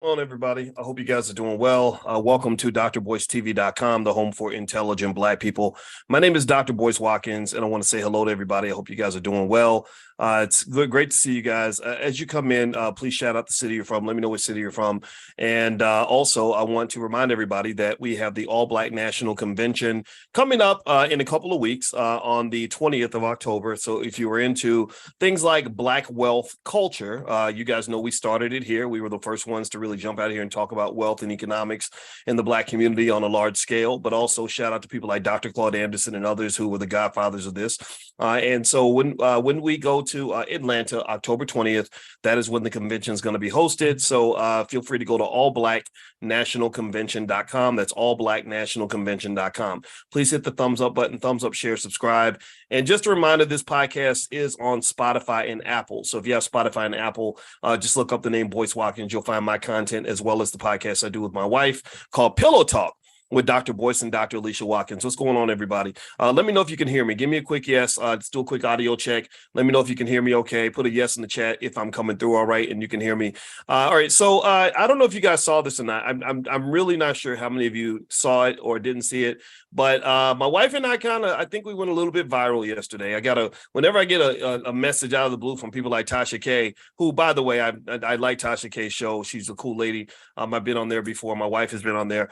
Hello, everybody. I hope you guys are doing well. Welcome to drboycetv.com, the home for intelligent Black people. My name is Dr. Boyce Watkins, and I want to say hello to everybody. I hope you guys are doing well. It's great to see you guys. As you come in, please shout out the city you're from. Let me know what city you're from. And also, I want to remind everybody that we have the All Black National Convention coming up in a couple of weeks on the 20th of October. So if you were into things like Black wealth culture, you guys know we started it here. We were the first ones to really jump out here and talk about wealth and economics in the Black community on a large scale, but also shout out to people like Dr. Claude Anderson and others who were the godfathers of this. And so when we go to Atlanta, October 20th, that is when the convention is going to be hosted. So feel free to go to allblacknationalconvention.com. That's allblacknationalconvention.com. Please hit the thumbs up button, thumbs up, share, subscribe. And just a reminder, this podcast is on Spotify and Apple. So if you have Spotify and Apple, just look up the name Boyce Watkins. You'll find my content as well as the podcast I do with my wife called Pillow Talk with Dr. Boyce and Dr. Alicia Watkins. What's going on, everybody? Let me know if you can hear me. Give me a quick yes. Let's do a quick audio check. Let me know if you can hear me okay. Put a yes in the chat if I'm coming through all right and you can hear me. All right, so I don't know if you guys saw this or not. I'm really not sure how many of you saw it or didn't see it, but my wife and I think we went a little bit viral yesterday. Whenever I get a message out of the blue from people like Tasha K, who, by the way, I like Tasha K's show. She's a cool lady. I've been on there before. My wife has been on there.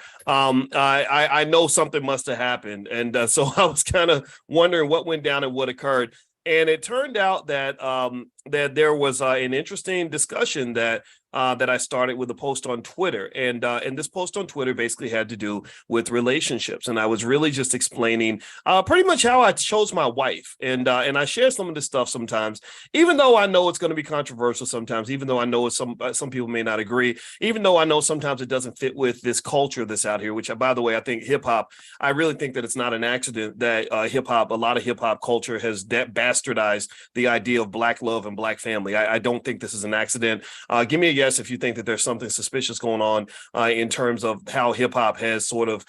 I know something must have happened. And so I was kind of wondering what went down and what occurred. And it turned out that that there was an interesting discussion that I started with a post on Twitter. And this post on Twitter basically had to do with relationships. And I was really just explaining pretty much how I chose my wife. And I share some of this stuff sometimes, even though I know it's going to be controversial sometimes, even though I know some people may not agree, even though I know sometimes it doesn't fit with this culture that's out here, which, by the way, I think hip hop, I really think that it's not an accident that a lot of hip hop culture has bastardized the idea of Black love and Black family. I don't think this is an accident. Give me a yes if you think that there's something suspicious going on in terms of how hip hop has sort of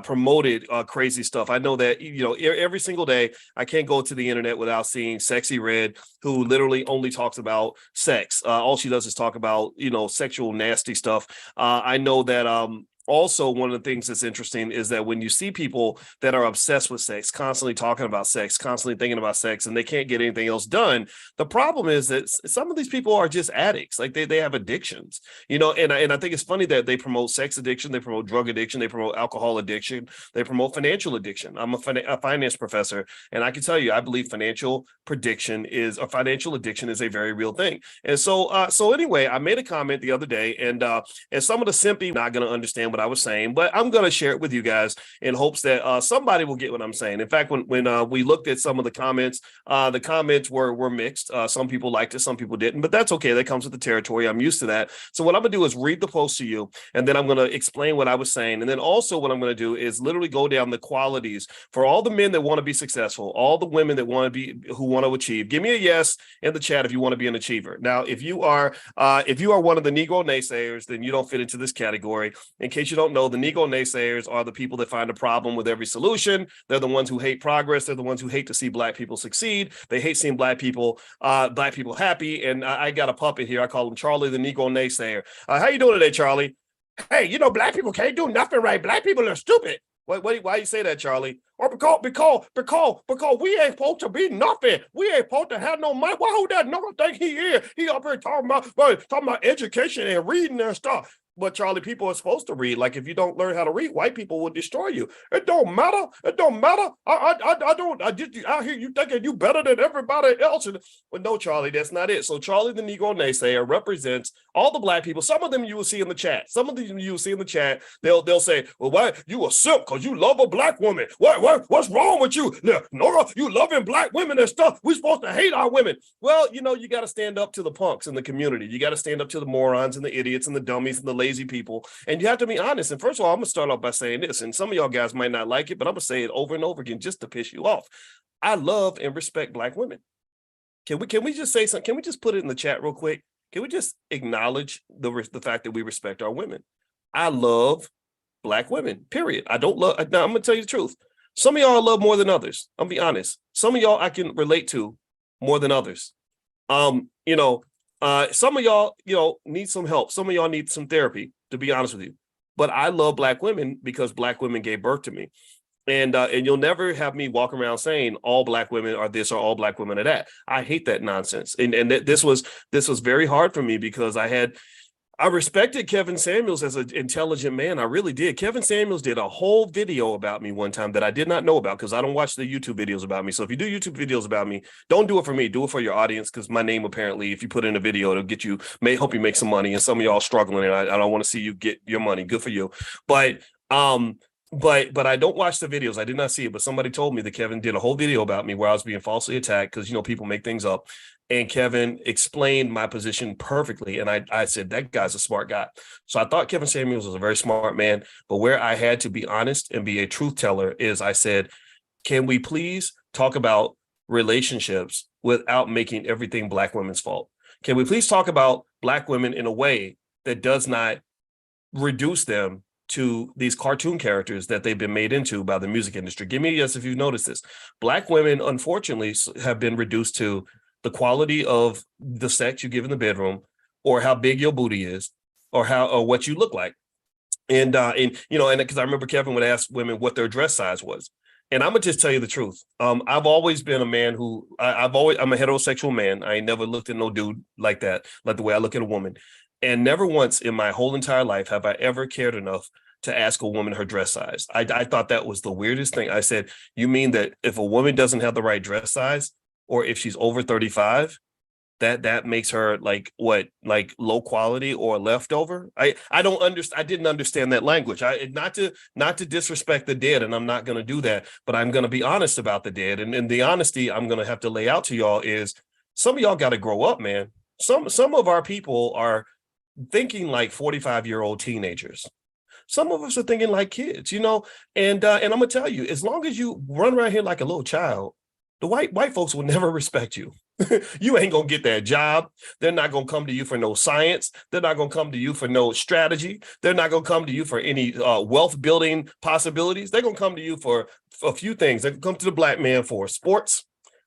promoted crazy stuff. I know that, every single day I can't go to the internet without seeing Sexy Red, who literally only talks about sex. All she does is talk about, sexual nasty stuff. I know that also, one of the things that's interesting is that when you see people that are obsessed with sex, constantly talking about sex, constantly thinking about sex, and they can't get anything else done, the problem is that some of these people are just addicts. Like they have addictions, and I think it's funny that they promote sex addiction, they promote drug addiction, they promote alcohol addiction, they promote financial addiction. I'm a finance professor, and I can tell you, I believe financial addiction is a very real thing. And so anyway, I made a comment the other day, and some of the simpy not going to understand what I was saying, but I'm going to share it with you guys in hopes that somebody will get what I'm saying. In fact, when we looked at some of the comments were mixed. Some people liked it, some people didn't, but that's okay. That comes with the territory. I'm used to that. So what I'm going to do is read the post to you, and then I'm going to explain what I was saying. And then also what I'm going to do is literally go down the qualities for all the men that want to be successful, all the women that want to achieve. Give me a yes in the chat if you want to be an achiever. Now, if you are one of the Negro naysayers, then you don't fit into this category. In case you don't know, the Negro naysayers are the people that find a problem with every solution. They're the ones who hate progress. They're the ones who hate to see Black people succeed. They hate seeing Black people happy. And I got a puppet here. I call him Charlie, the Negro naysayer. How you doing today, Charlie? Hey, Black people can't do nothing right. Black people are stupid. Why you say that, Charlie? Or because we ain't supposed to be nothing. We ain't supposed to have no money. Why who that nigga think he is? He up here talking about education and reading and stuff. But Charlie, people are supposed to read. Like if you don't learn how to read, white people will destroy you. It don't matter. It don't matter. I just out here you thinking you better than everybody else. But no, Charlie, that's not it. So Charlie, the Negro naysayer, represents all the Black people. Some of them you will see in the chat. Some of them you will see in the chat. They'll say, well, why you a simp because you love a Black woman? What's wrong with you? No, you loving Black women and stuff. We're supposed to hate our women. Well, you got to stand up to the punks in the community. You got to stand up to the morons and the idiots and the dummies and the lazy people. And you have to be honest. And first of all, I'm going to start off by saying this, and some of y'all guys might not like it, but I'm going to say it over and over again just to piss you off. I love and respect Black women. Can we just say something? Can we just put it in the chat real quick? Can we just acknowledge the fact that we respect our women? I love Black women, period. I don't love, now I'm going to tell you the truth. Some of y'all I love more than others. I'll be honest. Some of y'all I can relate to more than others. Some of y'all, need some help. Some of y'all need some therapy, to be honest with you. But I love Black women because Black women gave birth to me. And you'll never have me walk around saying all Black women are this or all Black women are that. I hate that nonsense. This was very hard for me because I respected Kevin Samuels as an intelligent man. I really did. Kevin Samuels did a whole video about me one time that I did not know about because I don't watch the YouTube videos about me. So if you do YouTube videos about me, don't do it for me. Do it for your audience because my name apparently, if you put in a video, it'll get you, help you make some money. And some of y'all struggling, and I don't want to see you get your money. Good for you. But I don't watch the videos. I did not see it, but somebody told me that Kevin did a whole video about me where I was being falsely attacked because, people make things up. And Kevin explained my position perfectly. And I said, that guy's a smart guy. So I thought Kevin Samuels was a very smart man. But where I had to be honest and be a truth teller is I said, can we please talk about relationships without making everything Black women's fault? Can we please talk about Black women in a way that does not reduce them to these cartoon characters that they've been made into by the music industry? Give me a yes if you've noticed this. Black women, unfortunately, have been reduced to the quality of the sex you give in the bedroom, or how big your booty is, or what you look like. And because I remember Kevin would ask women what their dress size was. And I'm gonna just tell you the truth. I've always been a man who I'm a heterosexual man. I ain't never looked at no dude like that, like the way I look at a woman. And never once in my whole entire life have I ever cared enough to ask a woman her dress size. I thought that was the weirdest thing. I said, you mean that if a woman doesn't have the right dress size, or if she's over 35, that makes her like low quality or leftover? I don't understand. I didn't understand that language. Not to disrespect the dead, and I'm not going to do that, but I'm going to be honest about the dead. And the honesty I'm going to have to lay out to y'all is some of y'all got to grow up, man. Some of our people are thinking like 45-year-old teenagers. Some of us are thinking like kids, and I'm gonna tell you, as long as you run around here like a little child, the white folks will never respect you. You ain't gonna get that job. They're not gonna come to you for no science. They're not gonna come to you for no strategy. They're not gonna come to you for any wealth building possibilities. They're gonna come to you for a few things. They come to the Black man for sports,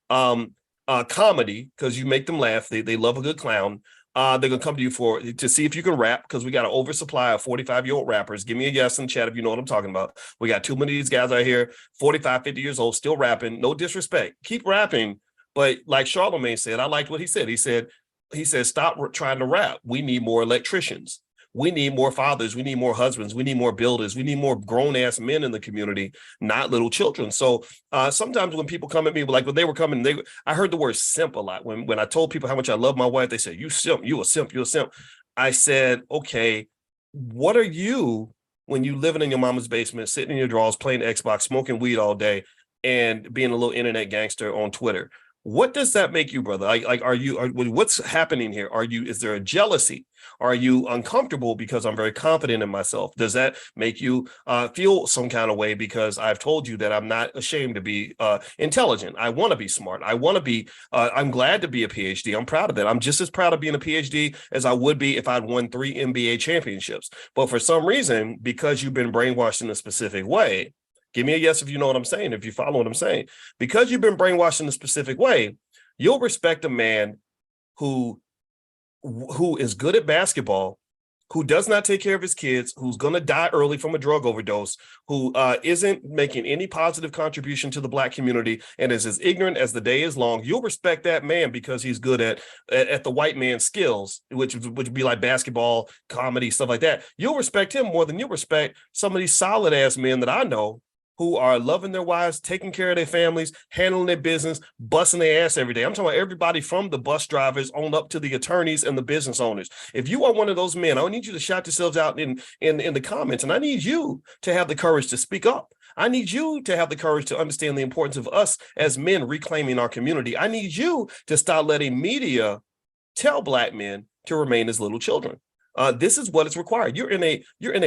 comedy, because you make them laugh. They love a good clown. They're gonna come to you to see if you can rap, because we got an oversupply of 45-year-old rappers. Give me a yes in chat if you know what I'm talking about. We got too many of these guys out here, 45, 50 years old, still rapping. No disrespect, keep rapping. But like Charlamagne said, I liked what he said. He said, stop trying to rap. We need more electricians. We need more fathers. We need more husbands. We need more builders. We need more grown-ass men in the community, not little children. So sometimes when people come at me, like when they were coming, I heard the word simp a lot. When I told people how much I love my wife, they said, you simp, you a simp, you a simp. I said, okay, what are you when you living in your mama's basement, sitting in your drawers, playing Xbox, smoking weed all day, and being a little internet gangster on Twitter? What does that make you, brother? What's happening here? Is there a jealousy? Are you uncomfortable because I'm very confident in myself? Does that make you feel some kind of way because I've told you that I'm not ashamed to be intelligent? I want to be smart. I want to be, I'm glad to be a PhD. I'm proud of that. I'm just as proud of being a PhD as I would be if I'd won 3 NBA championships. But for some reason, because you've been brainwashed in a specific way, give me a yes if you know what I'm saying, if you follow what I'm saying. Because you've been brainwashed in a specific way, you'll respect a man who is good at basketball, who does not take care of his kids, who's going to die early from a drug overdose, who isn't making any positive contribution to the Black community, and is as ignorant as the day is long. You'll respect that man because he's good at the white man's skills, which would be like basketball, comedy, stuff like that. You'll respect him more than you'll respect some of these solid ass men that I know, who are loving their wives, taking care of their families, handling their business, busting their ass every day. I'm talking about everybody from the bus drivers on up to the attorneys and the business owners. If you are one of those men, I need you to shout yourselves out in the comments, and I need you to have the courage to speak up. I need you to have the courage to understand the importance of us as men reclaiming our community. I need you to stop letting media tell Black men to remain as little children. This is what is required. You're in a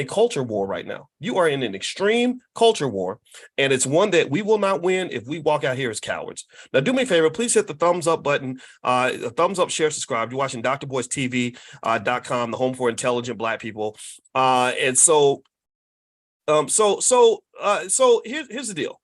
culture war right now. You are in an extreme culture war, and it's one that we will not win if we walk out here as cowards. Now, do me a favor, please hit the thumbs up button, thumbs up, share, subscribe. You're watching drboycetv.com, the home for intelligent Black people. So here's the deal.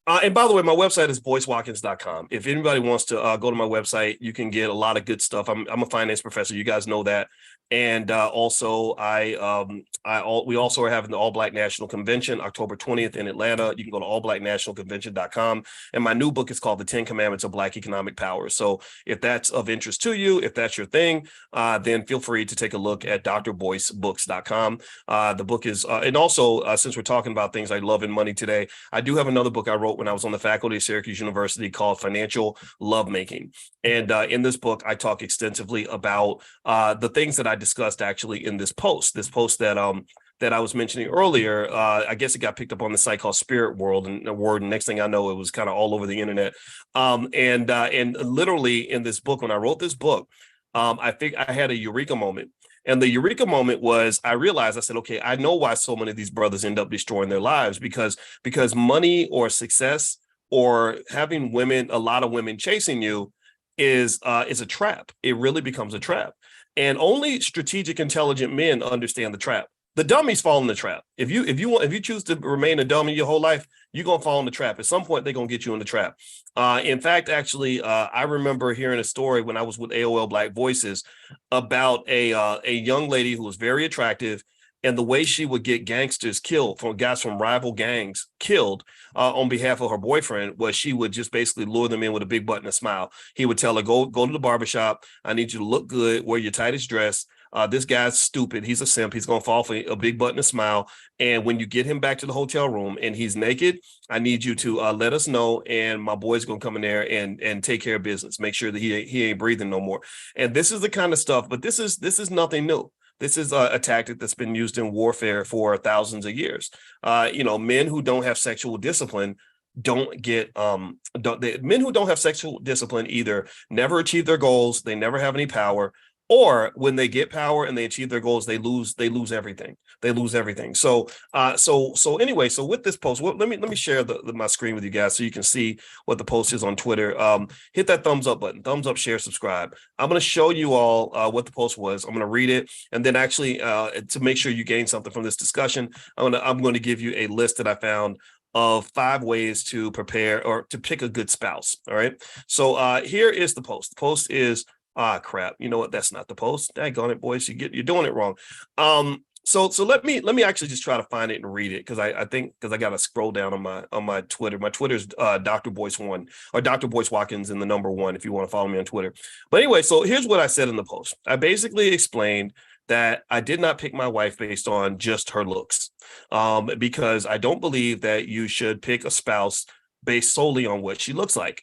And by the way, my website is boycewatkins.com. If anybody wants to go to my website, you can get a lot of good stuff. I'm a finance professor. You guys know that. And also, we also are having the All Black National Convention October 20th in Atlanta. You can go to allblacknationalconvention.com. And my new book is called The 10 Commandments of Black Economic Power. So if that's of interest to you, if that's your thing, then feel free to take a look at drboycebooks.com. The book is, and also, since we're talking about things like love and money today, I do have another book I wrote when I was on the faculty of Syracuse University called Financial Lovemaking. And in this book, I talk extensively about the things that I discussed actually in this post that I was mentioning earlier. I guess it got picked up on the site called Spirit World and next thing I know, it was kind of all over the internet. And literally in this book, when I wrote this book, I think I had a eureka moment. And the eureka moment was I realized, I said, okay, I know why so many of these brothers end up destroying their lives because money or success or having a lot of women chasing you is a trap. It really becomes a trap. And only strategic, intelligent men understand the trap. The dummies fall in the trap. If you choose to remain a dummy your whole life, you're gonna fall in the trap. At some point, they're gonna get you in the trap. In fact, actually, I remember hearing a story when I was with AOL Black Voices about a young lady who was very attractive, and the way she would get gangsters killed, from guys from rival gangs killed on behalf of her boyfriend, was she would just basically lure them in with a big butt and a smile. He would tell her, go to the barbershop. I need you to look good, wear your tightest dress. This guy's stupid. He's a simp. He's going to fall for a big butt and a smile. And when you get him back to the hotel room and he's naked, I need you to let us know. And my boy's going to come in there and take care of business. Make sure that he ain't breathing no more. And this is the kind of stuff, but this is nothing new. This is a tactic that's been used in warfare for thousands of years. Men who don't have sexual discipline men who don't have sexual discipline either never achieve their goals. They never have any power. Or when they get power and they achieve their goals, they lose everything. So anyway, so with this post, let me share my screen with you guys so you can see what the post is on Twitter. Hit that thumbs up button, thumbs up, share, subscribe. I'm going to show you all what the post was. I'm going to read it, and then actually to make sure you gain something from this discussion, I'm going to give you a list that I found of 5 ways to prepare or to pick a good spouse. All right. So here is the post. The post is crap. You know what? That's not the post. Daggone it, boys. You're doing it wrong. So let me actually just try to find it and read it because I got to scroll down on my Twitter. My Twitter's Dr. Boyce 1 or Dr. Boyce Watkins in the number 1 if you want to follow me on Twitter. But anyway, so here's what I said in the post. I basically explained that I did not pick my wife based on just her looks, because I don't believe that you should pick a spouse based solely on what she looks like.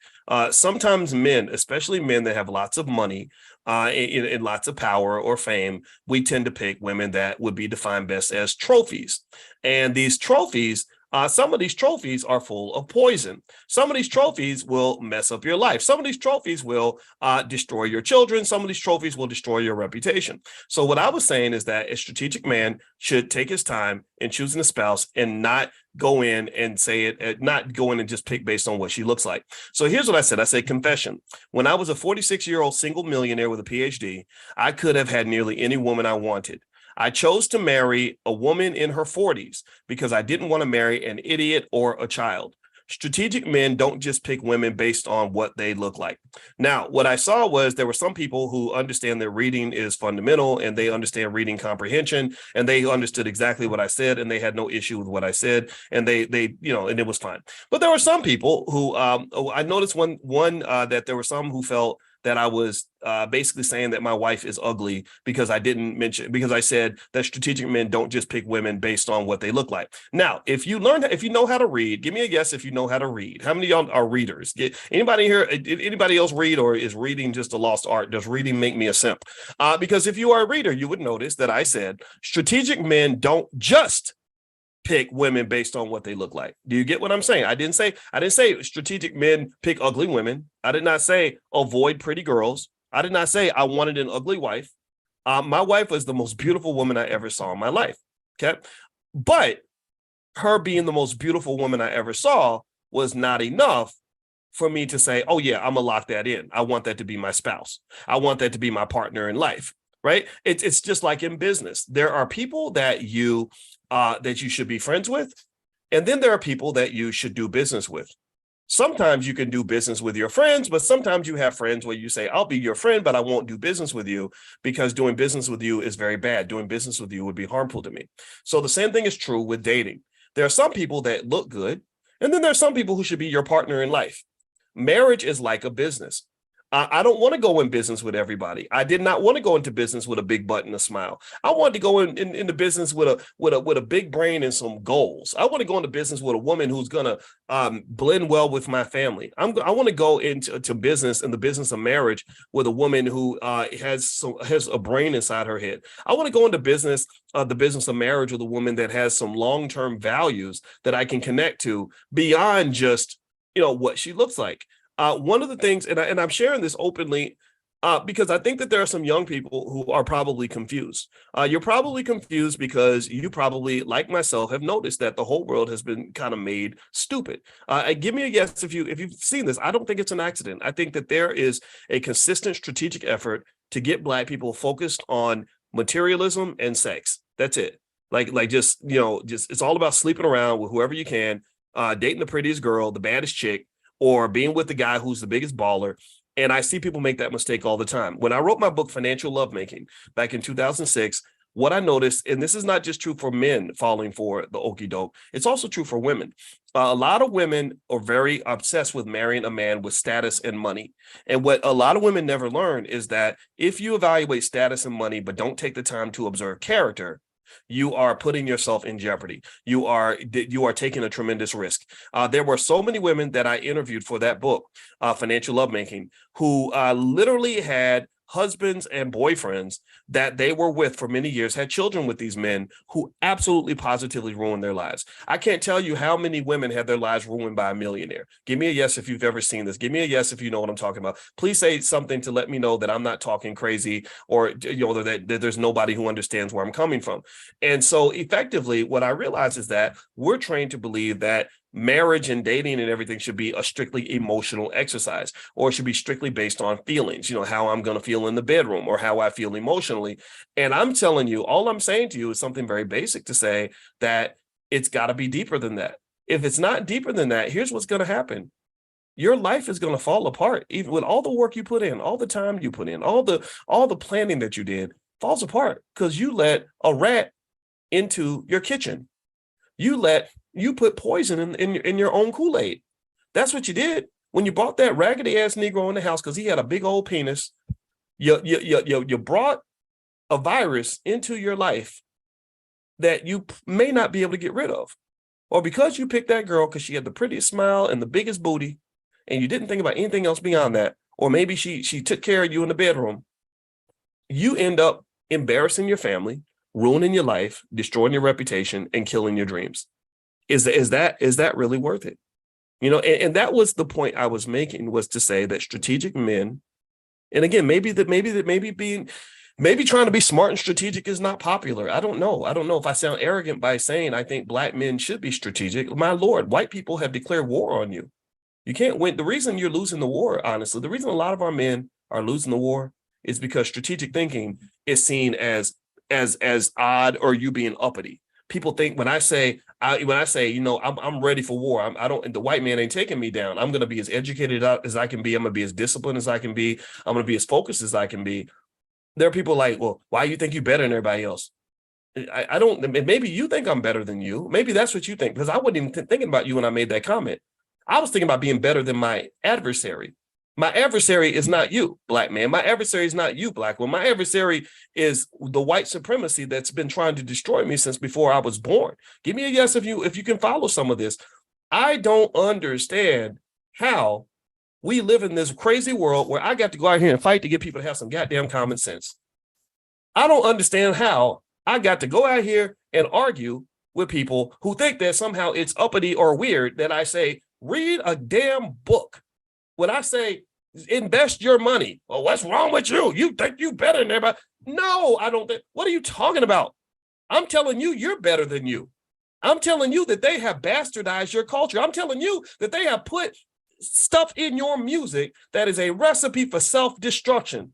Sometimes men, especially men that have lots of money and lots of power or fame, we tend to pick women that would be defined best as trophies. And these trophies, some of these trophies are full of poison. Some of these trophies will mess up your life. Some of these trophies will destroy your children. Some of these trophies will destroy your reputation. So what I was saying is that a strategic man should take his time in choosing a spouse and not go in and not go in and just pick based on what she looks like. So here's what I said. I said, confession. When I was a 46-year-old single millionaire with a PhD, I could have had nearly any woman I wanted. I chose to marry a woman in her 40s because I didn't want to marry an idiot or a child. Strategic men don't just pick women based on what they look like. Now, what I saw was there were some people who understand that reading is fundamental and they understand reading comprehension and they understood exactly what I said and they had no issue with what I said and they and it was fine. But there were some people who I noticed that there were some who felt that I was basically saying that my wife is ugly because I said that strategic men don't just pick women based on what they look like. Now, if you know how to read, give me a guess if you know how to read. How many of y'all are readers? Anybody here? Anybody else read, or is reading just a lost art? Does reading make me a simp? Because if you are a reader, you would notice that I said strategic men don't just pick women based on what they look like. Do you get what I'm saying? I didn't say strategic men pick ugly women. I did not say avoid pretty girls. I did not say I wanted an ugly wife. My wife was the most beautiful woman I ever saw in my life. Okay. But her being the most beautiful woman I ever saw was not enough for me to say, oh yeah, I'm gonna lock that in. I want that to be my spouse. I want that to be my partner in life. Right. It's just like in business. There are people that you should be friends with. And then there are people that you should do business with. Sometimes you can do business with your friends, but sometimes you have friends where you say, I'll be your friend, but I won't do business with you because doing business with you is very bad. Doing business with you would be harmful to me. So the same thing is true with dating. There are some people that look good, and then there are some people who should be your partner in life. Marriage is like a business. I don't want to go in business with everybody. I did not want to go into business with a big butt and a smile. I wanted to go into business with a big brain and some goals. I want to go into business with a woman who's gonna blend well with my family. I want to go into business in the business of marriage with a woman who has a brain inside her head. I want to go into business, the business of marriage with a woman that has some long-term values that I can connect to beyond just what she looks like. One of the things, and I'm sharing this openly because I think that there are some young people who are probably confused. You're probably confused because you probably, like myself, have noticed that the whole world has been kind of made stupid. Give me a yes if you've seen this. I don't think it's an accident. I think that there is a consistent strategic effort to get Black people focused on materialism and sex. That's it. Just it's all about sleeping around with whoever you can, dating the prettiest girl, the baddest chick, or being with the guy who's the biggest baller. And I see people make that mistake all the time. When I wrote my book, Financial Lovemaking, back in 2006, what I noticed, and this is not just true for men falling for the okie doke, it's also true for women. A lot of women are very obsessed with marrying a man with status and money. And what a lot of women never learn is that if you evaluate status and money, but don't take the time to observe character, you are putting yourself in jeopardy. You are taking a tremendous risk. There were so many women that I interviewed for that book, Financial Lovemaking, who literally had husbands and boyfriends that they were with for many years, had children with these men who absolutely positively ruined their lives. I can't tell you how many women had their lives ruined by a millionaire. Give me a yes if you've ever seen this. Give me a yes if you know what I'm talking about. Please say something to let me know that I'm not talking crazy, or that there's nobody who understands where I'm coming from. And so effectively, what I realize is that we're trained to believe that marriage and dating and everything should be a strictly emotional exercise, or it should be strictly based on feelings, how I'm going to feel in the bedroom or how I feel emotionally. And I'm telling you, all I'm saying to you is something very basic, to say that it's got to be deeper than that. If it's not deeper than that, here's what's going to happen. Your life is going to fall apart, even with all the work you put in, all the time you put in, all the planning that you did falls apart because you let a rat into your kitchen. You put poison in your own Kool-Aid. That's what you did when you brought that raggedy ass Negro in the house because he had a big old penis. You brought a virus into your life that you may not be able to get rid of, or because you picked that girl because she had the prettiest smile and the biggest booty, and you didn't think about anything else beyond that, or maybe she took care of you in the bedroom. You end up embarrassing your family, ruining your life, destroying your reputation, and killing your dreams. Is that really worth it? And that was the point I was making, was to say that strategic men, and again, maybe trying to be smart and strategic is not popular. I don't know if I sound arrogant by saying I think Black men should be strategic. My Lord, white people have declared war on you. You can't win. The reason you're losing the war, honestly, the reason a lot of our men are losing the war is because strategic thinking is seen as odd, or you being uppity. People think when I say, I'm ready for war, the white man ain't taking me down. I'm going to be as educated as I can be. I'm going to be as disciplined as I can be. I'm going to be as focused as I can be. There are people like, well, why you think you're better than everybody else? I don't, maybe you think I'm better than you. Maybe that's what you think, because I wasn't even thinking about you when I made that comment. I was thinking about being better than my adversary. My adversary is not you, Black man. My adversary is not you, Black woman. My adversary is the white supremacy that's been trying to destroy me since before I was born. Give me a yes if you can follow some of this. I don't understand how we live in this crazy world where I got to go out here and fight to get people to have some goddamn common sense. I don't understand how I got to go out here and argue with people who think that somehow it's uppity or weird that I say, read a damn book. When I say, invest your money. Well, what's wrong with you? You think you better than everybody? No, I don't think. What are you talking about? I'm telling you, you're better than you. I'm telling you that they have bastardized your culture. I'm telling you that they have put stuff in your music that is a recipe for self-destruction.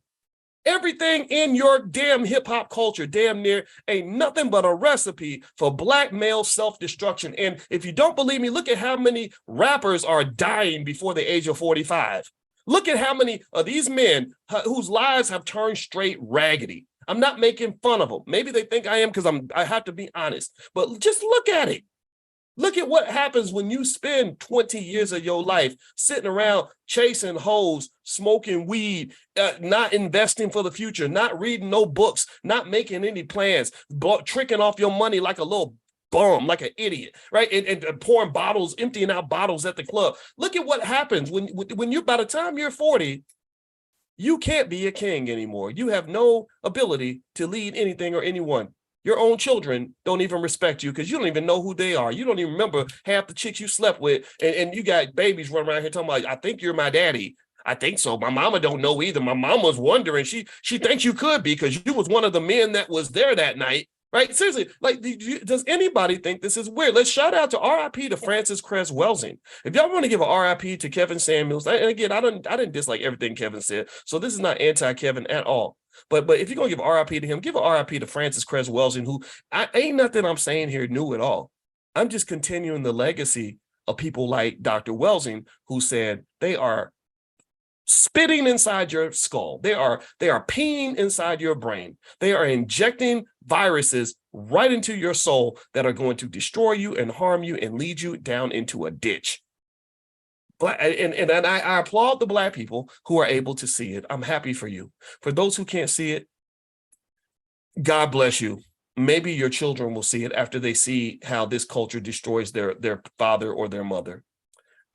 Everything in your damn hip hop culture, damn near, ain't nothing but a recipe for black male self-destruction. And if you don't believe me, look at how many rappers are dying before the age of 45. Look at how many of these men whose lives have turned straight raggedy. I'm not making fun of them. Maybe they think I am because I have to be honest, but just look at it. Look at what happens when you spend 20 years of your life sitting around chasing hoes, smoking weed, not investing for the future, not reading no books, not making any plans, tricking off your money like a little bum, like an idiot, right? And pouring bottles, emptying out bottles at the club. Look at what happens when you, by the time you're 40, you can't be a king anymore. You have no ability to lead anything or anyone. Your own children don't even respect you because you don't even know who they are. You don't even remember half the chicks you slept with. And you got babies running around here talking about, I think you're my daddy. I think so. My mama don't know either. My mom was wondering. She thinks you could be because you was one of the men that was there that night. Right? Seriously, like, does anybody think this is weird? Let's shout out to RIP to Francis Cress Welsing. If y'all want to give a RIP to Kevin Samuels, and again, I didn't dislike everything Kevin said, so this is not anti-Kevin at all. But if you're gonna give RIP to him, give a RIP to Francis Cress Welsing, who ain't nothing I'm saying here new at all. I'm just continuing the legacy of people like Dr. Welsing, who said they are spitting inside your skull. They are peeing inside your brain. They are injecting viruses right into your soul that are going to destroy you and harm you and lead you down into a ditch. And I applaud the Black people who are able to see it. I'm happy for you. For those who can't see it, God bless you. Maybe your children will see it after they see how this culture destroys their father or their mother.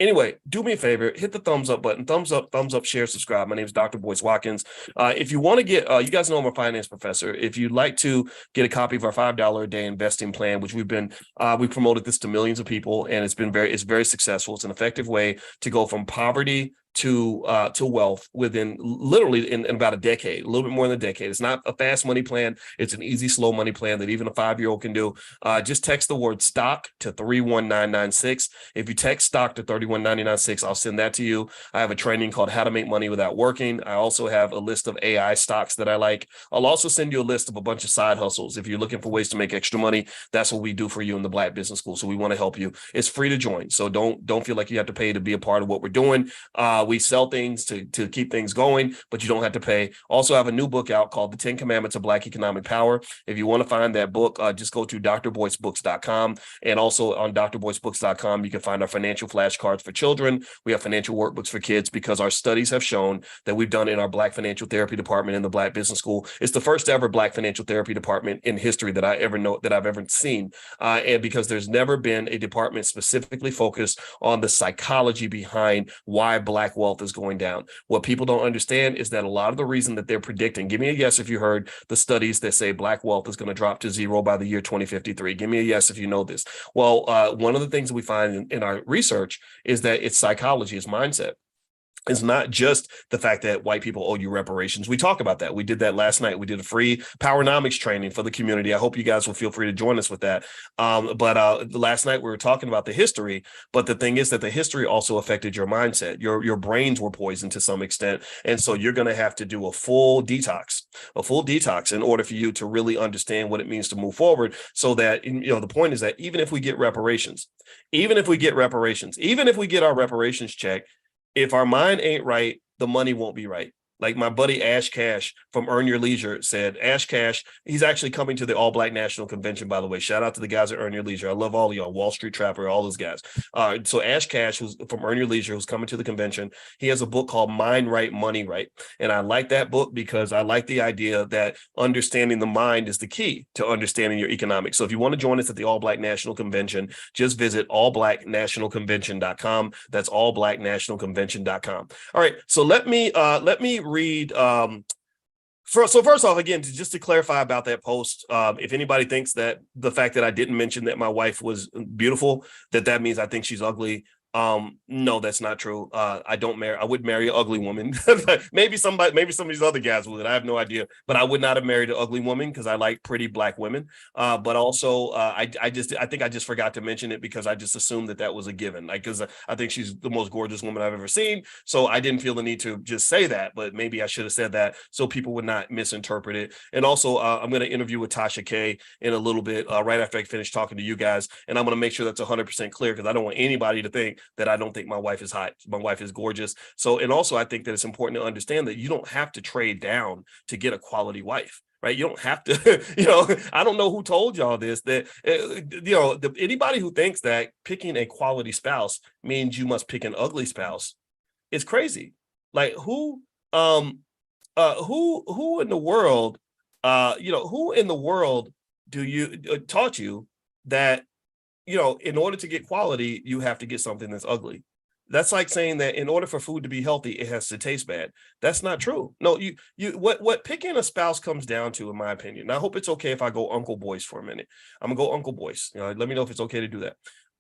Anyway, do me a favor, hit the thumbs up button, thumbs up, share, subscribe. My name is Dr. Boyce Watkins. If you want to get, you guys know I'm a finance professor. If you'd like to get a copy of our $5 a day investing plan, which we promoted this to millions of people, and it's very successful. It's an effective way to go from poverty to wealth within literally in about a decade, a little bit more than a decade. It's not a fast money plan. It's an easy, slow money plan that even a 5-year-old can do. Just text the word stock to 31996. If you text stock to 31996, I'll send that to you. I have a training called How to Make Money Without Working. I also have a list of AI stocks that I like. I'll also send you a list of a bunch of side hustles. If you're looking for ways to make extra money, that's what we do for you in the Black Business School. So we want to help you. It's free to join. So don't feel like you have to pay to be a part of what we're doing. We sell things to keep things going, but you don't have to pay. Also, I have a new book out called The 10 Commandments of Black Economic Power. If you want to find that book, just go to drboycebooks.com. And also on drboycebooks.com, you can find our financial flashcards for children. We have financial workbooks for kids because our studies have shown that we've done in our Black Financial Therapy Department in the Black Business School. It's the first ever Black Financial Therapy Department in history that I've ever seen. And because there's never been a department specifically focused on the psychology behind why Black wealth is going down. What people don't understand is that a lot of the reason that they're predicting, give me a yes if you heard the studies that say Black wealth is going to drop to zero by the year 2053. Give me a yes if you know this. Well, one of the things that we find in our research is that it's psychology, it's mindset. It's not just the fact that white people owe you reparations. We talk about that. We did that last night. We did a free Powernomics training for the community. I hope you guys will feel free to join us with that. But last night we were talking about the history, but the thing is that the history also affected your mindset. Your brains were poisoned to some extent. And so you're going to have to do a full detox in order for you to really understand what it means to move forward. So that, the point is that even if we get reparations, even if we get our reparations check, if our mind ain't right, the money won't be right. Like my buddy Ash Cash from Earn Your Leisure said, Ash Cash, he's actually coming to the All Black National Convention, by the way. Shout out to the guys at Earn Your Leisure. I love all of y'all, Wall Street Trapper, all those guys. So Ash Cash, who's from Earn Your Leisure, who's coming to the convention, he has a book called Mind Right, Money Right. And I like that book because I like the idea that understanding the mind is the key to understanding your economics. So if you want to join us at the All Black National Convention, just visit allblacknationalconvention.com. That's allblacknationalconvention.com. All right, so let me read first off, again, just to clarify about that post, if anybody thinks that the fact that I didn't mention that my wife was beautiful, that means I think she's ugly, No, that's not true. I would marry an ugly woman. Maybe some of these other guys would. I have no idea, but I would not have married an ugly woman because I like pretty black women. But also, I think I just forgot to mention it because I just assumed that was a given. Like, because I think she's the most gorgeous woman I've ever seen, so I didn't feel the need to just say that. But maybe I should have said that so people would not misinterpret it. And also, I'm going to interview with Tasha K in a little bit, right after I finish talking to you guys, and I'm going to make sure that's 100% clear because I don't want anybody to think that I don't think my wife is hot. My wife is gorgeous. So, and also I think that it's important to understand that you don't have to trade down to get a quality wife, right? You don't have to, I don't know who told y'all this, that, anybody who thinks that picking a quality spouse means you must pick an ugly spouse is crazy. Like who in the world, who in the world do you taught you that, in order to get quality, you have to get something that's ugly. That's like saying that in order for food to be healthy, it has to taste bad. That's not true. No, what picking a spouse comes down to, in my opinion. And I hope it's okay if I go Uncle Boyce for a minute. I'm gonna go Uncle Boyce. Let me know if it's okay to do that.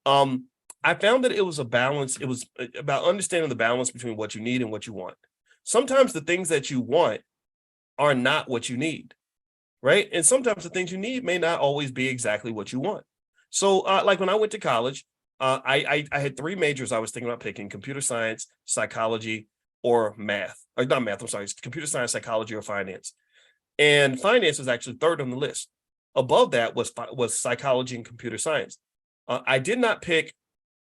I found that it was a balance. It was about understanding the balance between what you need and what you want. Sometimes the things that you want are not what you need, right? And sometimes the things you need may not always be exactly what you want. So like when I went to college, I had three majors I was thinking about picking: computer science, psychology, or math. Or not math, I'm sorry, it's computer science, psychology, or finance. And finance was actually third on the list. Above that was psychology and computer science. I did not pick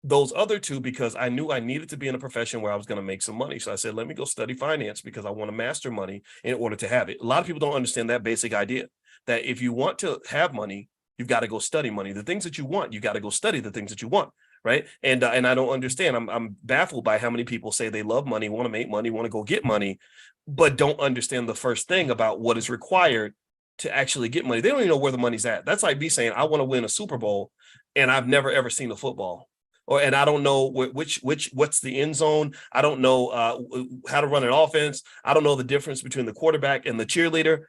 those other two because I knew I needed to be in a profession where I was going to make some money. So I said, let me go study finance because I want to master money in order to have it. A lot of people don't understand that basic idea, that if you want to have money, you've got to go study money. The things that you want, you got to go study the things that you want, right? And I don't understand. I'm baffled by how many people say they love money, want to make money, want to go get money, but don't understand the first thing about what is required to actually get money. They don't even know where the money's at. That's like me saying I want to win a Super Bowl and I've never ever seen a football. And I don't know what's the end zone. I don't know how to run an offense. I don't know the difference between the quarterback and the cheerleader.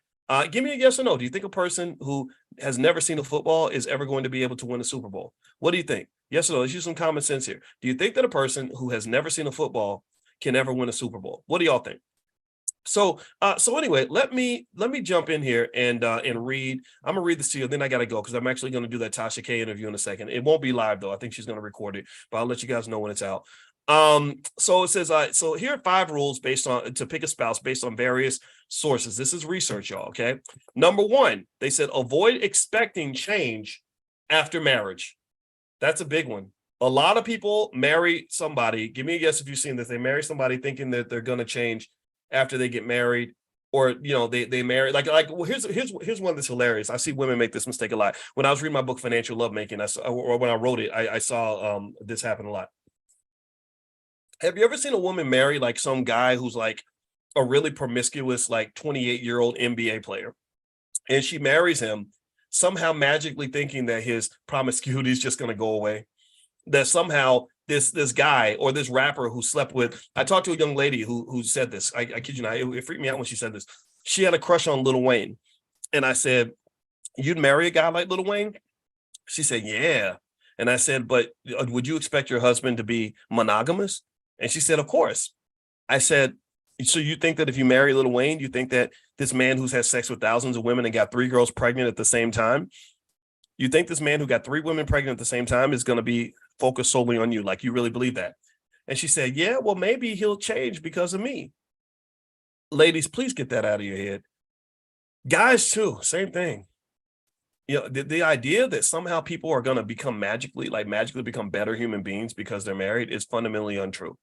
Give me a yes or no. Do you think a person who has never seen a football is ever going to be able to win a Super Bowl? What do you think? Yes or no? Let's use some common sense here. Do you think that a person who has never seen a football can ever win a Super Bowl? What do y'all think? So anyway, let me jump in here and read. I'm gonna read this to you. Then I gotta go because I'm actually gonna do that Tasha K interview in a second. It won't be live though. I think she's gonna record it, but I'll let you guys know when it's out. So it says, so here are 5 rules to pick a spouse based on various sources. This is research, y'all. Okay. Number 1, they said avoid expecting change after marriage. That's a big one. A lot of people marry somebody. Give me a guess if you've seen this. They marry somebody thinking that they're gonna change after they get married, or they marry well, here's one that's hilarious. I see women make this mistake a lot. When I was reading my book Financial Lovemaking, or when I wrote it, I saw this happen a lot. Have you ever seen a woman marry like some guy who's like a really promiscuous, like 28-year-old NBA player, and she marries him somehow magically thinking that his promiscuity is just going to go away, that somehow this guy or this rapper who slept with, I talked to a young lady who said this. I kid you not, it freaked me out when she said this. She had a crush on Lil Wayne. And I said, you'd marry a guy like Lil Wayne? She said, yeah. And I said, but would you expect your husband to be monogamous? And she said, of course. I said, so you think that if you marry Lil Wayne, you think that this man who's had sex with thousands of women and got 3 girls pregnant at the same time, you think this man who got 3 women pregnant at the same time is going to be focused solely on you? Like, you really believe that? And she said, yeah, well, maybe he'll change because of me. Ladies, please get that out of your head. Guys, too, same thing. The idea that somehow people are going to become magically become better human beings because they're married is fundamentally untrue.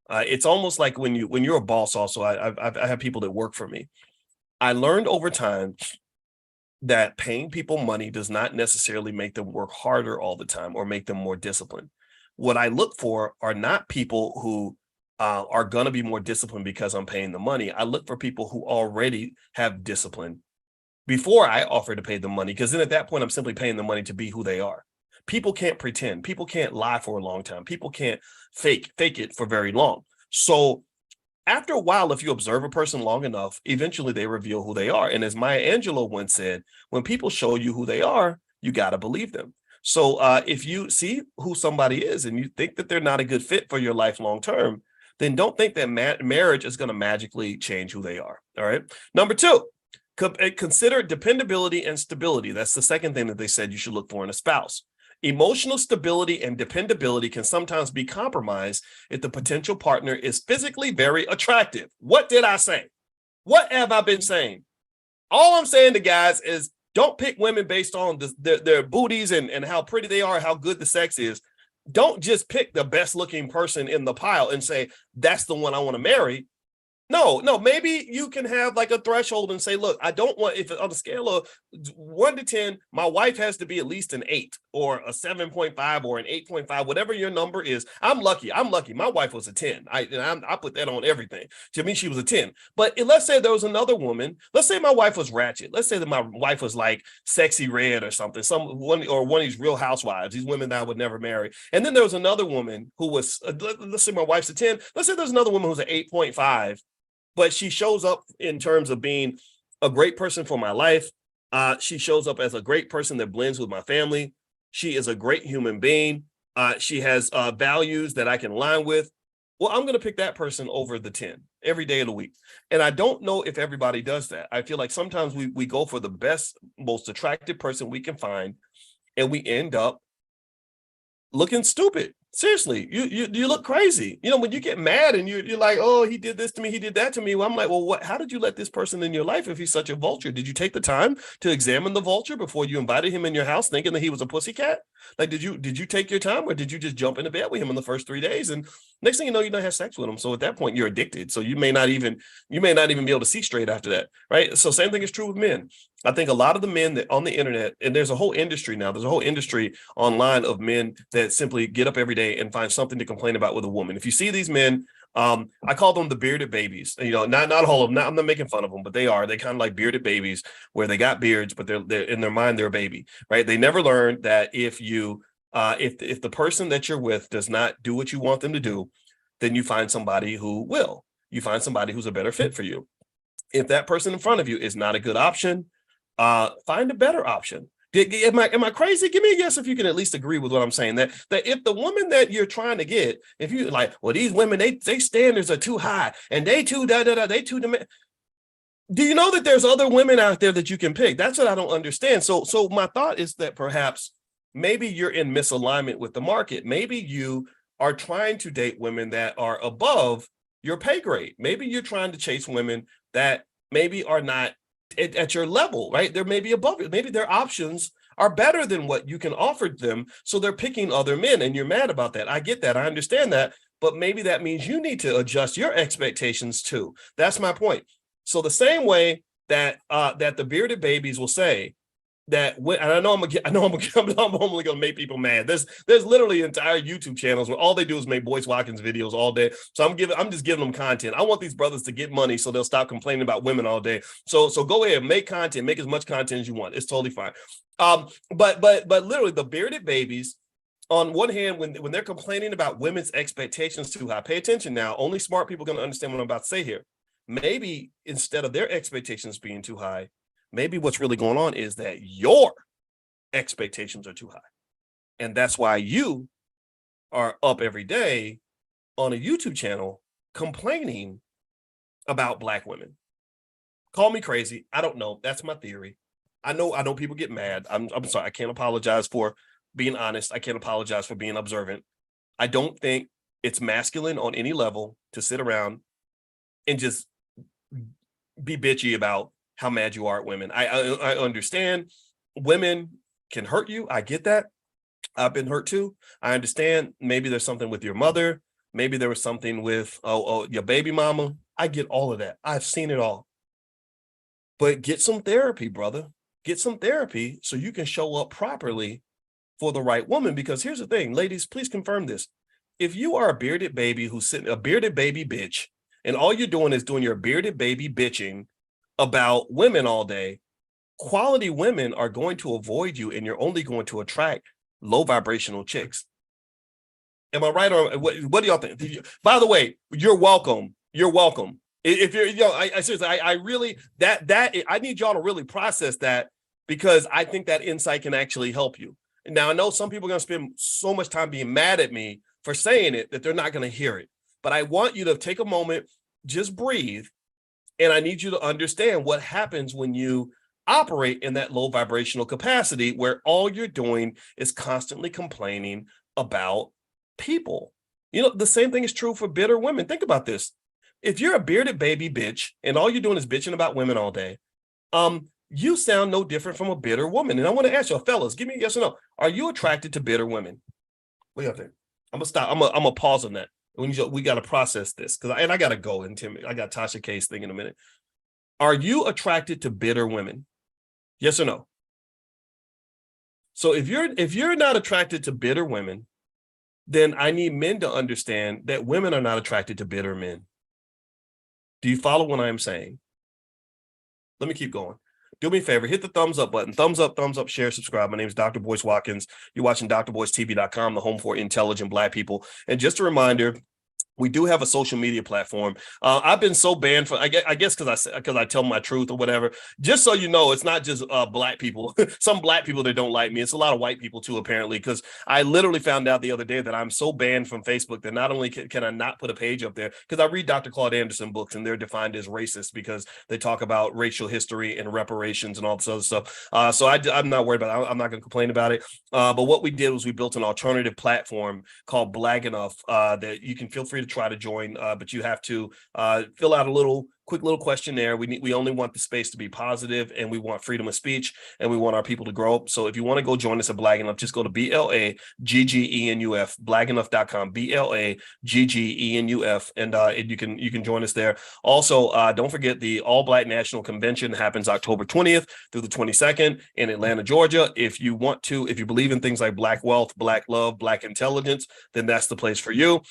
It's almost like when you're a boss. Also, I have people that work for me. I learned over time that paying people money does not necessarily make them work harder all the time or make them more disciplined. What I look for are not people who are going to be more disciplined because I'm paying the money. I look for people who already have discipline before I offer to pay them money, because then at that point, I'm simply paying the money to be who they are. People can't pretend. People can't lie for a long time. People can't fake it for very long. So after a while, if you observe a person long enough, eventually they reveal who they are. And as Maya Angelou once said, when people show you who they are, you got to believe them. So if you see who somebody is and you think that they're not a good fit for your life long term, then don't think that marriage is going to magically change who they are. All right. Number two, consider dependability and stability. That's the second thing that they said you should look for in a spouse. Emotional stability and dependability can sometimes be compromised if the potential partner is physically very attractive. What did I say? What have I been saying? All I'm saying to guys is don't pick women based on their booties and how pretty they are, how good the sex is. Don't just pick the best looking person in the pile and say, that's the one I want to marry. No, maybe you can have like a threshold and say, look, I don't want, if on a scale of 1 to 10, my wife has to be at least an 8 or a 7.5 or an 8.5, whatever your number is. I'm lucky. My wife was a 10. I put that on everything. To me, she was a 10. But let's say there was another woman. Let's say my wife was ratchet. Let's say that my wife was like Sexy Red or something, one of these Real Housewives, these women that I would never marry. And then there was another woman who was, let's say my wife's a 10. Let's say there's another woman who's an 8.5. But she shows up in terms of being a great person for my life. She shows up as a great person that blends with my family. She is a great human being. She has values that I can align with. Well, I'm going to pick that person over the 10 every day of the week. And I don't know if everybody does that. I feel like sometimes we go for the best, most attractive person we can find, and we end up looking stupid. Seriously, you look crazy. You know, when you get mad and you're like, oh, he did this to me, he did that to me. Well, I'm like, well, how did you let this person in your life if he's such a vulture? Did you take the time to examine the vulture before you invited him in your house thinking that he was a pussycat? Like, did you take your time, or did you just jump into bed with him in the first 3 days? And next thing you know, you don't have sex with him. So at that point, you're addicted. So you may not even be able to see straight after that, right? So same thing is true with men. I think a lot of the men that on the internet, and there's a whole industry now, there's a whole industry online of men that simply get up every day and find something to complain about with a woman. If you see these men, I call them the bearded babies. You know, not all of them. I'm not making fun of them, but they kind of like bearded babies where they got beards, but they're in their mind, they're a baby, right? They never learned that if the person that you're with does not do what you want them to do, then you find somebody who will. You find somebody who's a better fit for you. If that person in front of you is not a good option, find a better option. Am I crazy? Give me a yes if you can at least agree with what I'm saying. That if the woman that you're trying to get, if you like, well, these women, they standards are too high and they too they too demand. Do you know that there's other women out there that you can pick? That's what I don't understand. So my thought is that perhaps maybe you're in misalignment with the market. Maybe you are trying to date women that are above your pay grade. Maybe you're trying to chase women that maybe are not at your level, right? They're maybe above it. Maybe their options are better than what you can offer them. So they're picking other men and you're mad about that. I get that. I understand that. But maybe that means you need to adjust your expectations too. That's my point. So the same way that the bearded babies will say that, and I know I'm only gonna make people mad. There's literally entire YouTube channels where all they do is make Boyce Watkins videos all day. So I'm just giving them content. I want these brothers to get money so they'll stop complaining about women all day. So go ahead, make content, make as much content as you want. It's totally fine. But literally the bearded babies, on one hand, when they're complaining about women's expectations too high, pay attention now. Only smart people are gonna understand what I'm about to say here. Maybe instead of their expectations being too high, maybe what's really going on is that your expectations are too high. And that's why you are up every day on a YouTube channel complaining about Black women. Call me crazy. I don't know. That's my theory. I know people get mad. I'm sorry. I can't apologize for being honest. I can't apologize for being observant. I don't think it's masculine on any level to sit around and just be bitchy about how mad you are at women. I understand women can hurt you. I get that. I've been hurt too. I understand maybe there's something with your mother. Maybe there was something with your baby mama. I get all of that. I've seen it all. But get some therapy, brother. Get some therapy so you can show up properly for the right woman. Because here's the thing, ladies, please confirm this. If you are a bearded baby who's sitting, a bearded baby bitch, and all you're doing is doing your bearded baby bitching about women all day, quality women are going to avoid you, and you're only going to attract low vibrational chicks. Am I right? Or what do y'all think? By the way, you're welcome. You're welcome. If you're, I seriously, I really, I need y'all to really process that, because I think that insight can actually help you. Now, I know some people are going to spend so much time being mad at me for saying it that they're not going to hear it. But I want you to take a moment, just breathe, and I need you to understand what happens when you operate in that low vibrational capacity where all you're doing is constantly complaining about people. You know, the same thing is true for bitter women. Think about this. If you're a bearded baby bitch and all you're doing is bitching about women all day, you sound no different from a bitter woman. And I want to ask you, fellas, give me a yes or no. Are you attracted to bitter women? What do you think? I'm gonna stop. I'm gonna pause on that. We got to process this because I got to go. And Tim, I got Tasha K's thing in a minute. Are you attracted to bitter women? Yes or no? So if you're not attracted to bitter women, then I need men to understand that women are not attracted to bitter men. Do you follow what I'm saying? Let me keep going. Do me a favor, hit the thumbs up button. Thumbs up, share, subscribe. My name is Dr. Boyce Watkins. You're watching drboycetv.com, the home for intelligent Black people. And just a reminder, we do have a social media platform. I've been so banned for, I guess, because I tell my truth or whatever. Just so you know, it's not just Black people. Some Black people that don't like me. It's a lot of white people too, apparently. Because I literally found out the other day that I'm so banned from Facebook that not only can I not put a page up there, because I read Dr. Claude Anderson books and they're defined as racist because they talk about racial history and reparations and all this other stuff. So I'm not worried about it. I'm not going to complain about it. But what we did was we built an alternative platform called Black Enough that you can feel free to try to join, but you have to fill out a quick little questionnaire. We only want the space to be positive, and we want freedom of speech, and we want our people to grow. So if you want to go join us at Black Enough, just go to BLAGGENUF, blackenough.com, BLAGGENUF, and you can join us there. Also, don't forget the All Black National Convention happens October 20th through the 22nd in Atlanta, Georgia. If you believe in things like Black wealth, Black love, Black intelligence, then that's the place for you.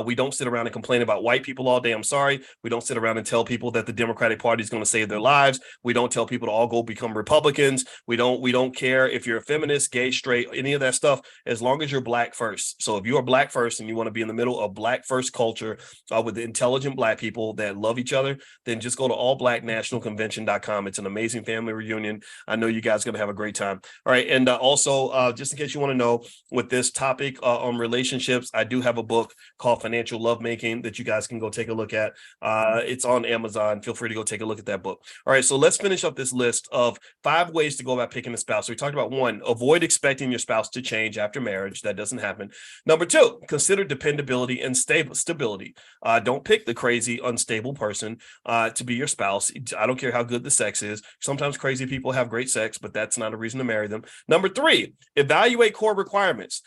We don't sit around and complain about white people all day. I'm sorry. We don't sit around and tell people that the Democratic Party is going to save their lives. We don't tell people to all go become Republicans. We don't care if you're a feminist, gay, straight, any of that stuff, as long as you're Black first. So if you are Black first and you want to be in the middle of Black first culture with the intelligent Black people that love each other, then just go to allblacknationalconvention.com. It's an amazing family reunion. I know you guys are going to have a great time. All right. And also, just in case you want to know, with this topic on relationships, I do have a book called Financial Lovemaking that you guys can go take a look at. It's on Amazon. Feel free to go take a look at that book. All right, so let's finish up this list of 5 ways to go about picking a spouse. So we talked about 1, avoid expecting your spouse to change after marriage. That doesn't happen. Number 2, consider dependability and stability. Don't pick the crazy, unstable person to be your spouse. I don't care how good the sex is. Sometimes crazy people have great sex, but that's not a reason to marry them. Number 3, evaluate core requirements.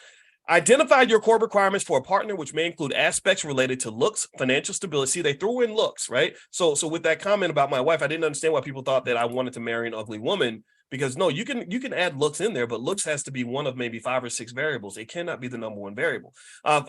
Identify your core requirements for a partner, which may include aspects related to looks, financial stability. See, they threw in looks, right? So with that comment about my wife, I didn't understand why people thought that I wanted to marry an ugly woman, because no, you can add looks in there, but looks has to be one of maybe 5 or 6 variables. It cannot be the number one variable,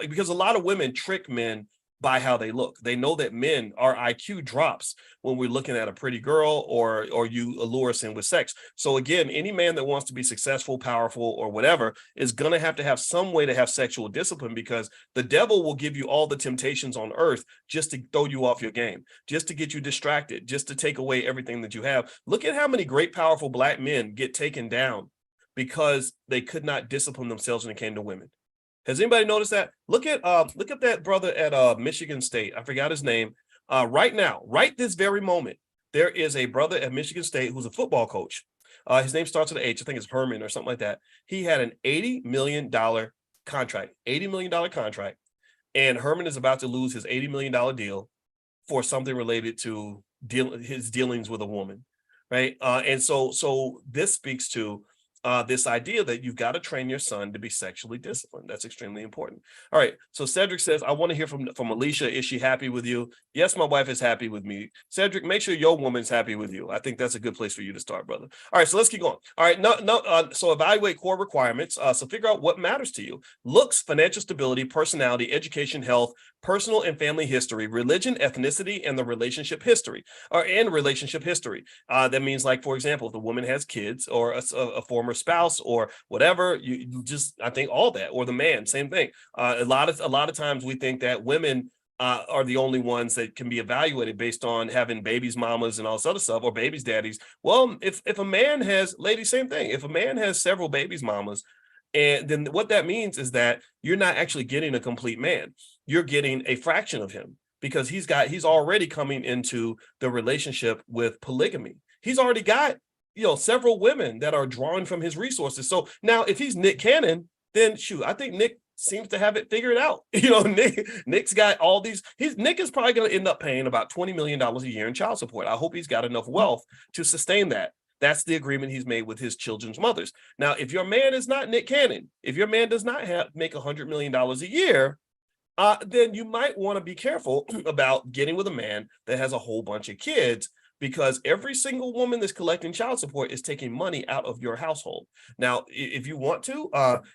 because a lot of women trick men by how they look. They know that men, our IQ drops when we're looking at a pretty girl or you allure us in with sex. So again, any man that wants to be successful, powerful, or whatever is going to have some way to have sexual discipline, because the devil will give you all the temptations on earth just to throw you off your game, just to get you distracted, just to take away everything that you have. Look at how many great, powerful Black men get taken down because they could not discipline themselves when it came to women. Has anybody noticed that? Look at that brother at Michigan State. I forgot his name. Right now, right this very moment, there is a brother at Michigan State who's a football coach. His name starts with an H. I think it's Herman or something like that. He had an $80 million contract, and Herman is about to lose his $80 million deal for something related to his dealings with a woman, right? And so this speaks to this idea that you've got to train your son to be sexually disciplined. That's extremely important. All right. So Cedric says, I want to hear from Alicia. Is she happy with you? Yes, my wife is happy with me. Cedric, make sure your woman's happy with you. I think that's a good place for you to start, brother. All right. So let's keep going. All right. So evaluate core requirements. So figure out what matters to you. Looks, financial stability, personality, education, health, personal and family history, religion, ethnicity, and the relationship history, that means, like, for example, if the woman has kids or a former spouse or whatever, you just, I think all that, or the man, same thing. A lot of times we think that women are the only ones that can be evaluated based on having babies, mamas, and all this other stuff, or babies, daddies. Well, if a man has, ladies, same thing. If a man has several babies, mamas, And then what that means is that you're not actually getting a complete man. You're getting a fraction of him because he's already coming into the relationship with polygamy. He's already got, several women that are drawing from his resources. So now if he's Nick Cannon, then shoot, I think Nick seems to have it figured out. Nick's got all these. Nick is probably going to end up paying about $20 million a year in child support. I hope he's got enough wealth to sustain that. That's the agreement he's made with his children's mothers. Now, if your man is not Nick Cannon, if your man does not make $100 million a year, then you might want to be careful about getting with a man that has a whole bunch of kids, because every single woman that's collecting child support is taking money out of your household. Now, if you want to,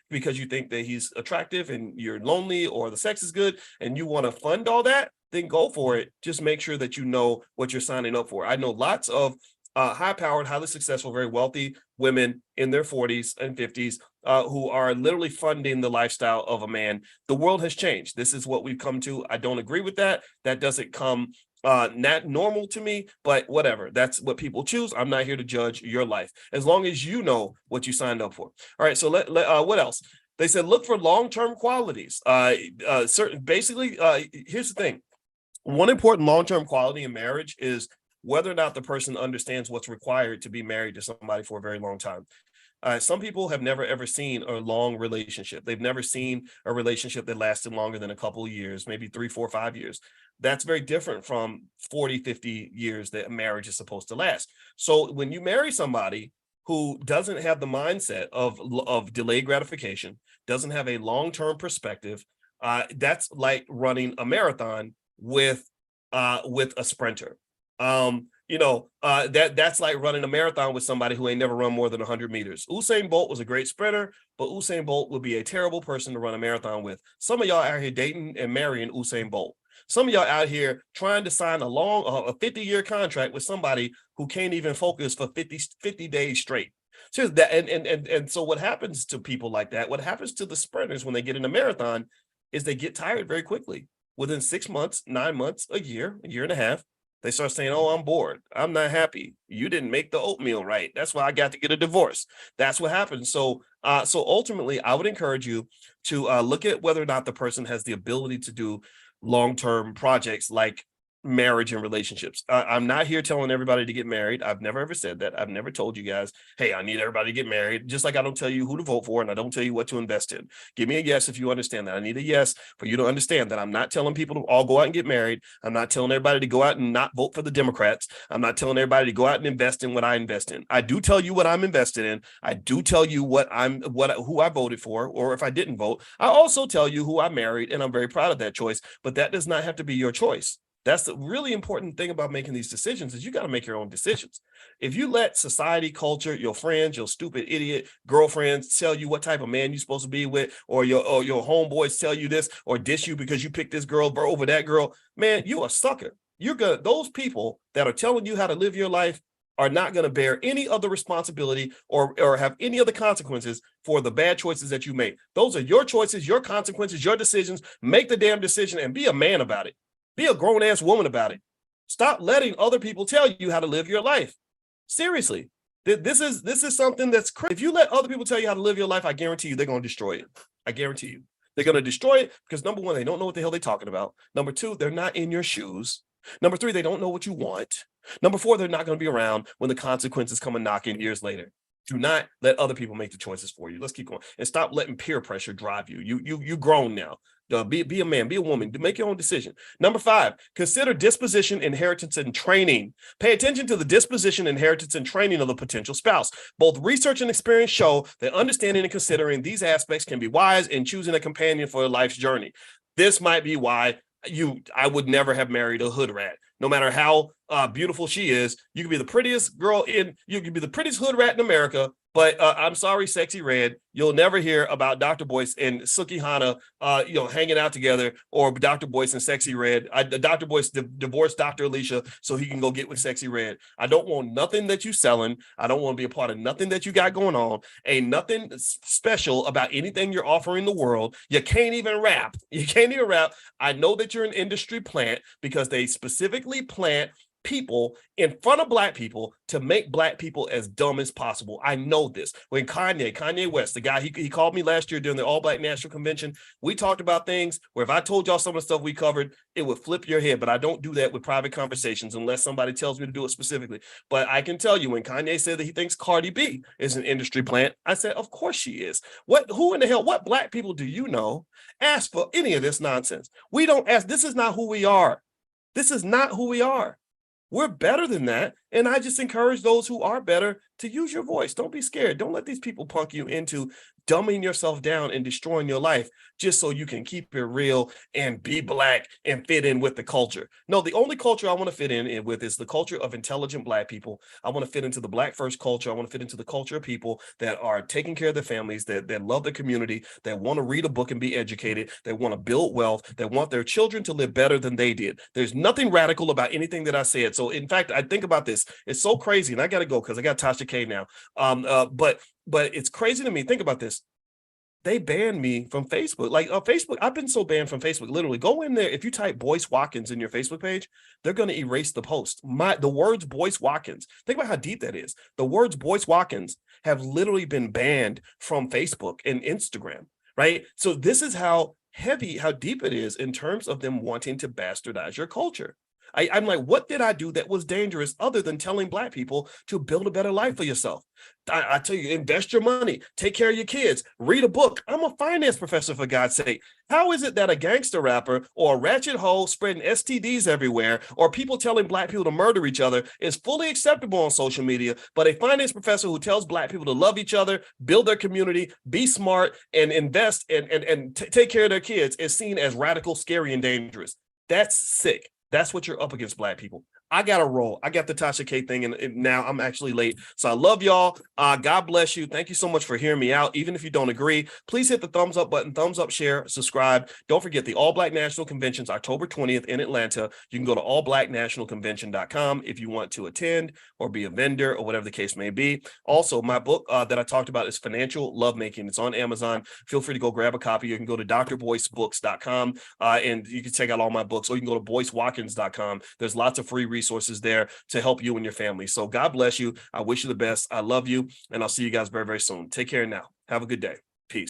because you think that he's attractive and you're lonely or the sex is good and you want to fund all that, then go for it. Just make sure that you know what you're signing up for. I know lots of high-powered, highly successful, very wealthy women in their 40s and 50s who are literally funding the lifestyle of a man. The world has changed. This is what we've come to. I don't agree with that. That doesn't come not normal to me, but whatever. That's what people choose. I'm not here to judge your life, as long as you know what you signed up for. All right. So what else? They said look for long-term qualities. Here's the thing. One important long-term quality in marriage is whether or not the person understands what's required to be married to somebody for a very long time. Some people have never, ever seen a long relationship. They've never seen a relationship that lasted longer than a couple of years, maybe 3, 4, 5 years. That's very different from 40, 50 years that a marriage is supposed to last. So when you marry somebody who doesn't have the mindset of delayed gratification, doesn't have a long-term perspective, that's like running a marathon with a sprinter. That's like running a marathon with somebody who ain't never run more than 100 meters. Usain Bolt was a great sprinter, but Usain Bolt would be a terrible person to run a marathon with. Some of y'all out here dating and marrying Usain Bolt. Some of y'all out here trying to sign a 50-year contract with somebody who can't even focus for 50 days straight. So that, and so what happens to people like that, what happens to the sprinters when they get in a marathon is they get tired very quickly. Within 6 months, 9 months, a year and a half, they start saying, oh, I'm bored. I'm not happy. You didn't make the oatmeal right. That's why I got to get a divorce. That's what happens. So ultimately, I would encourage you to look at whether or not the person has the ability to do long-term projects like marriage and relationships. I'm not here telling everybody to get married. I've never ever said that. I've never told you guys, hey, I need everybody to get married. Just like I don't tell you who to vote for and I don't tell you what to invest in. Give me a yes if you understand that. I need a yes for you to understand that I'm not telling people to all go out and get married. I'm not telling everybody to go out and not vote for the Democrats. I'm not telling everybody to go out and invest in what I invest in. I do tell you what I'm invested in. I do tell you who I voted for, or if I didn't vote. I also tell you who I married, and I'm very proud of that choice, but that does not have to be your choice. That's the really important thing about making these decisions is you got to make your own decisions. If you let society, culture, your friends, your stupid idiot girlfriends tell you what type of man you're supposed to be with, or your homeboys tell you this or dish you because you picked this girl over that girl, man, you a sucker. Those people that are telling you how to live your life are not going to bear any other responsibility or have any other consequences for the bad choices that you make. Those are your choices, your consequences, your decisions. Make the damn decision and be a man about it. Be a grown-ass woman about it. Stop letting other people tell you how to live your life. Seriously, this is something that's crazy. If you let other people tell you how to live your life, I guarantee you they're going to destroy it. I guarantee you. They're going to destroy it because, number one, they don't know what the hell they're talking about. Number two, they're not in your shoes. Number three, they don't know what you want. Number four, they're not going to be around when the consequences come a knocking years later. Do not let other people make the choices for you. Let's keep going. And stop letting peer pressure drive you. You grown now. Be a man, be a woman, make your own decision. Number 5, consider disposition, inheritance, and training. Pay attention to the disposition, inheritance, and training of the potential spouse. Both research and experience show that understanding and considering these aspects can be wise in choosing a companion for life's journey. This might be why I would never have married a hood rat. No matter how beautiful she is, you can be the prettiest you can be the prettiest hood rat in America, but I'm sorry, Sexy Red, you'll never hear about Dr. Boyce and Suki Hana, hanging out together, or Dr. Boyce and Sexy Red. Dr. Boyce divorced Dr. Alicia so he can go get with Sexy Red. I don't want nothing that you selling. I don't want to be a part of nothing that you got going on. Ain't nothing special about anything you're offering the world. You can't even rap. I know that you're an industry plant because they specifically plant people in front of black people to make black people as dumb as possible. I know this. When Kanye West, the guy, he called me last year during the All Black National Convention. We talked about things where if I told y'all some of the stuff we covered, it would flip your head, but I don't do that with private conversations unless somebody tells me to do it specifically. But I can tell you, when Kanye said that he thinks Cardi B is an industry plant, I said, of course she is. Who in the hell, what black people do you know ask for any of this nonsense? We don't ask. This is not who we are. This is not who we are. We're better than that. And I just encourage those who are better to use your voice. Don't be scared. Don't let these people punk you into dumbing yourself down and destroying your life just so you can keep it real and be black and fit in with the culture. No, the only culture I want to fit in with is the culture of intelligent black people. I want to fit into the Black first culture. I want to fit into the culture of people that are taking care of their families, that love the community, that want to read a book and be educated, that want to build wealth, that want their children to live better than they did. There's nothing radical about anything that I said. So in fact, I think about this. It's so crazy, and I got to go because I got Tasha K now. But it's crazy to me. Think about this. They banned me from Facebook. Like Facebook, I've been so banned from Facebook. Literally, go in there. If you type Boyce Watkins in your Facebook page, they're going to erase the post. The words Boyce Watkins. Think about how deep that is. The words Boyce Watkins have literally been banned from Facebook and Instagram. Right. So this is how deep it is in terms of them wanting to bastardize your culture. I'm like, what did I do that was dangerous other than telling black people to build a better life for yourself? I tell you, invest your money, take care of your kids, read a book. I'm a finance professor, for God's sake. How is it that a gangster rapper or a ratchet hoe spreading STDs everywhere or people telling black people to murder each other is fully acceptable on social media, but a finance professor who tells black people to love each other, build their community, be smart, and invest and take care of their kids is seen as radical, scary, and dangerous? That's sick. That's what you're up against, black people. I got to roll. I got the Tasha K thing, and now I'm actually late. So I love y'all. God bless you. Thank you so much for hearing me out. Even if you don't agree, please hit the thumbs up button, thumbs up, share, subscribe. Don't forget the All Black National Convention's October 20th in Atlanta. You can go to allblacknationalconvention.com if you want to attend or be a vendor or whatever the case may be. Also, my book that I talked about is Financial Lovemaking. It's on Amazon. Feel free to go grab a copy. You can go to drboycebooks.com and you can check out all my books, or you can go to boycewatkins.com. There's lots of free resources there to help you and your family. So God bless you. I wish you the best. I love you, and I'll see you guys very, very soon. Take care now. Have a good day.